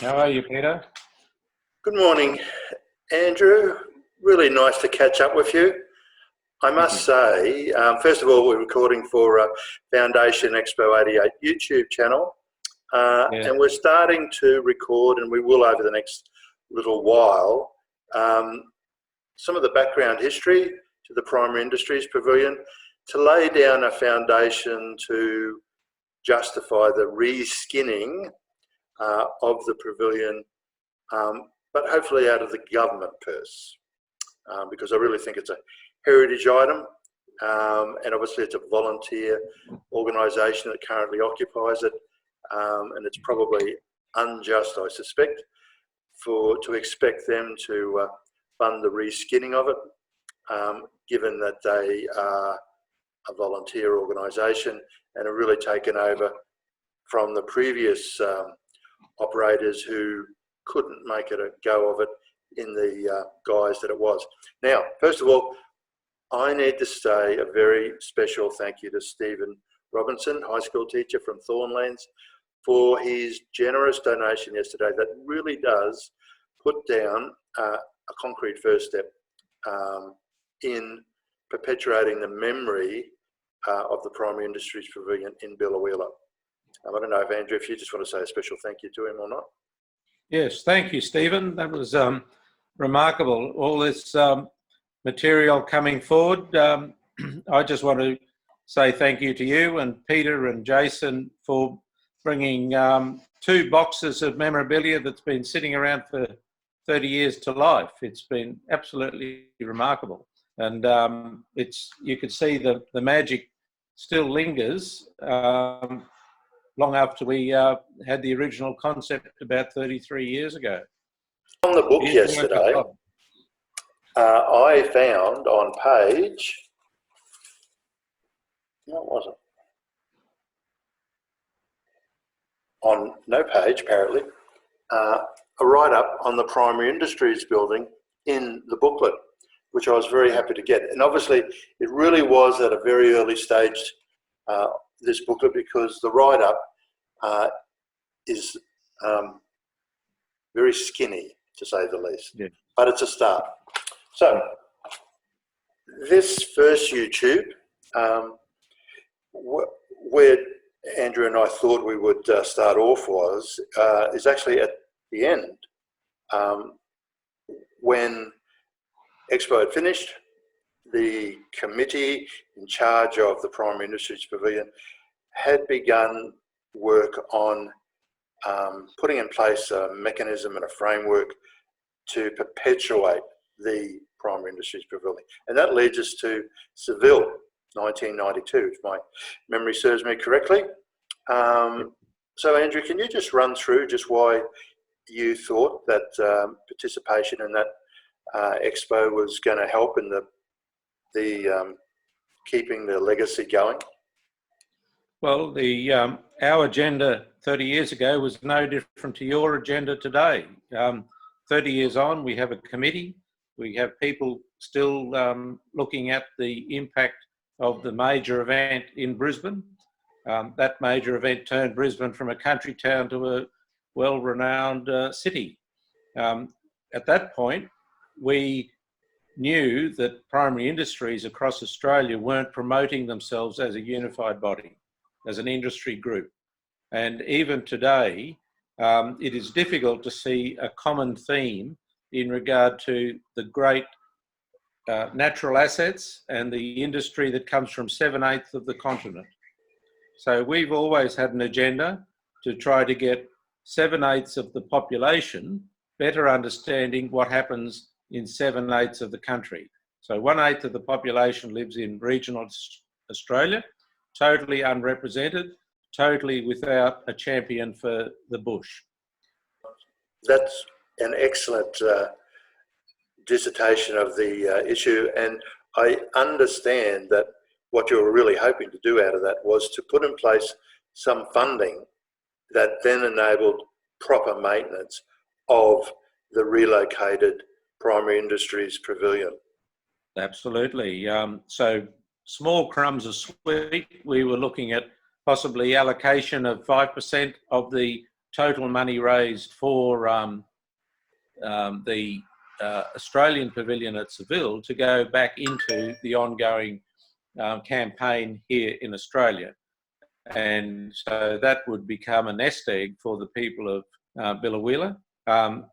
How are you, Peter? Good morning, Andrew. Really nice to catch up with you. I must say, first of all, we're recording for Foundation Expo 88 YouTube channel, and we're starting to record, and we will over the next little while, some of the background history to the Primary Industries Pavilion to lay down a foundation to justify the re-skinning of the pavilion, but hopefully out of the government purse, because I really think it's a heritage item, and obviously it's a volunteer organisation that currently occupies it, and it's probably unjust, I suspect, to expect them to fund the re-skinning of it, given that they are a volunteer organisation and have really taken over from the previous operators who couldn't make it a go of it in the guise that it was. Now, first of all, I need to say a very special thank you to Stephen Robinson, high school teacher from Thornlands, for his generous donation yesterday that really does put down a concrete first step in perpetuating the memory of the Primary Industries Pavilion in Biloela. I don't know if Andrew, if you just want to say a special thank you to him or not. Yes, thank you, Stephen. That was remarkable. All this material coming forward. I just want to say thank you to you and Peter and Jason for bringing 2 boxes of memorabilia that's been sitting around for 30 years to life. It's been absolutely remarkable. And you could see the magic still lingers long after we had the original concept about 33 years ago. On the book yesterday, I found on page, what was it? On no page, apparently, a write-up on the Primary Industries building in the booklet, which I was very happy to get. And obviously, it really was at a very early stage, this booklet, because the write-up is very skinny, to say the least. Yeah. But it's a start. So, this first YouTube, where Andrew and I thought we would start off is actually at the end, when Expo had finished. The committee in charge of the Primary Industries Pavilion had begun work on putting in place a mechanism and a framework to perpetuate the Primary Industries Pavilion. And that leads us to Saville, 1992, if my memory serves me correctly. So Andrew, can you just run through just why you thought that participation in that Expo was going to help in the keeping the legacy going? Well, our agenda 30 years ago was no different to your agenda today. 30 years on, we have a committee. We have people still looking at the impact of the major event in Brisbane. That major event turned Brisbane from a country town to a well-renowned city. At that point, we knew that primary industries across Australia weren't promoting themselves as a unified body, as an industry group. And even today, it is difficult to see a common theme in regard to the great natural assets and the industry that comes from 7/8 of the continent. So we've always had an agenda to try to get 7/8 of the population better understanding what happens in 7/8 of the country. So 1/8 of the population lives in regional Australia, totally unrepresented, totally without a champion for the bush. That's an excellent dissertation of the issue, and I understand that what you were really hoping to do out of that was to put in place some funding that then enabled proper maintenance of the relocated Primary Industries Pavilion. Absolutely. So small crumbs of sweet, we were looking at possibly allocation of 5% of the total money raised for the Australian Pavilion at Saville to go back into the ongoing campaign here in Australia. And so that would become a nest egg for the people of Biloela. And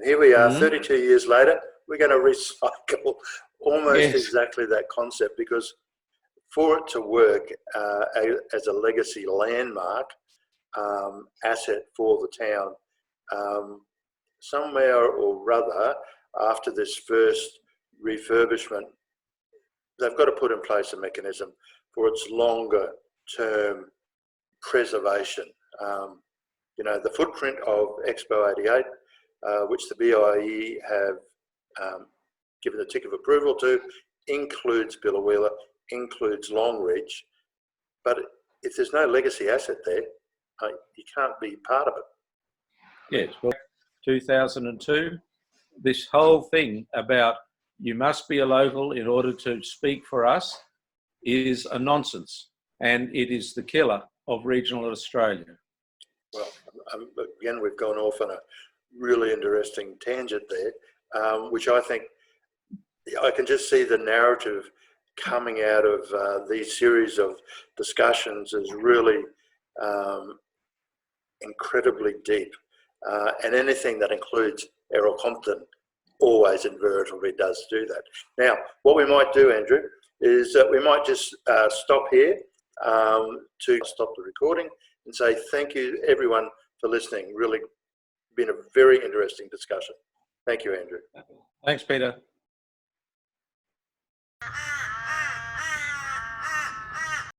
here we are, 32 years later, we're going to recycle almost exactly that concept, because for it to work as a legacy landmark asset for the town, somewhere or other, after this first refurbishment, they've got to put in place a mechanism for its longer term preservation. You know, the footprint of Expo 88, which the BIE have given the tick of approval to, includes Biloela, includes Longreach, but if there's no legacy asset there, you can't be part of it. Yes, well, 2002, this whole thing about you must be a local in order to speak for us is a nonsense, and it is the killer of regional Australia. Well, again, we've gone off on a really interesting tangent there, which I think I can just see the narrative coming out of these series of discussions is really incredibly deep, and anything that includes Errol Compton always invariably does do that. Now, what we might do, Andrew, is that we might just stop here to stop the recording and say thank you everyone for listening. Really been a very interesting discussion. Thank you, Andrew. Thanks, Peter.